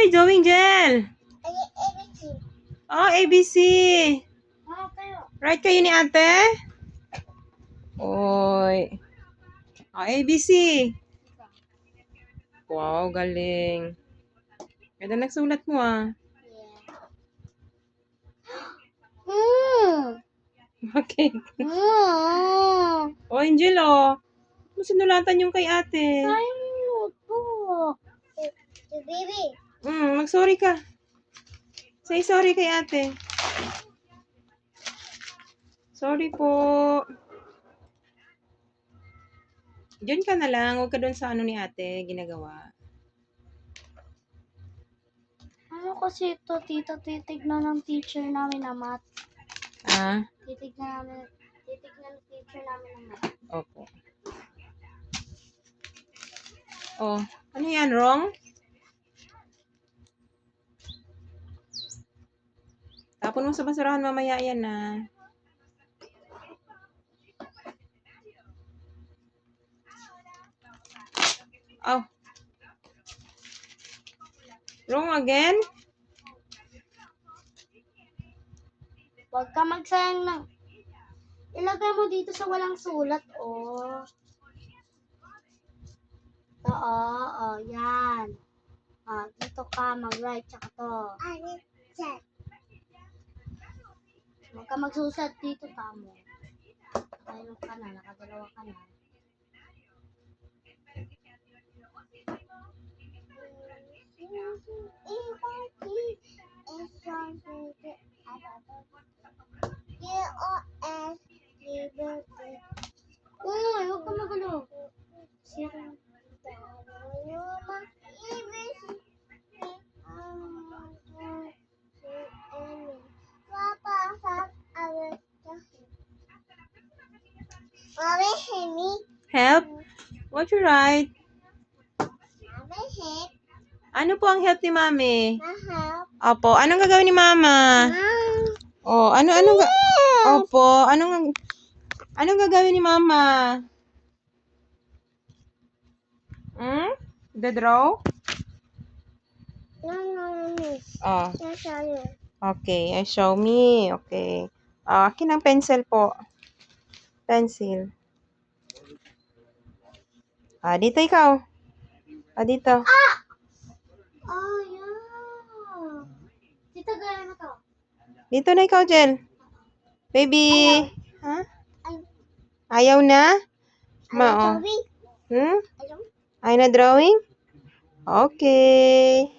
you doing, Jel? ABC. Oh, ABC. Right kayo ni ate? Oy. Oh, ABC. Wow, galing. Ganda nagsulat mo ah. Okay. Oh, Angel oh. Ano sinulatan yung kay ate? Baby. Mag-sorry ka. Say sorry kay ate. Sorry po. Diyan ka na lang. Huwag ka doon sa ano ni ate ginagawa. Ano kasi ito, tita, titignan ng teacher namin na math. Ah? Titignan ng teacher namin ng math. Opo. Oh, ano yan? Wrong? Tapon mo sa basurahan mamaya yan na. Oh. Wrong again? Huwag ka magsayang ng... Ilagay mo dito sa walang sulat, oh. Oo, yan. Dito ka, mag-right, tsaka to. Huwag ka magsusat dito, tamo. Ayun ka na, nakadalawa ka na. Huwag ka magulo. Help? What you write? Ano po ang help ni mami? Opo, anong gagawin ni mama? Oh, Opo, anong gagawin ni mama? The draw? Oh. Okay, show me. Okay. Akin ang pencil po. Pencil. Dito ikaw. Dito. Yeah. Tita, gaya mo to. Dito na ikaw, Jel. Baby. Ha? Ayaw na? Ayaw. Ayaw na drawing? Okay.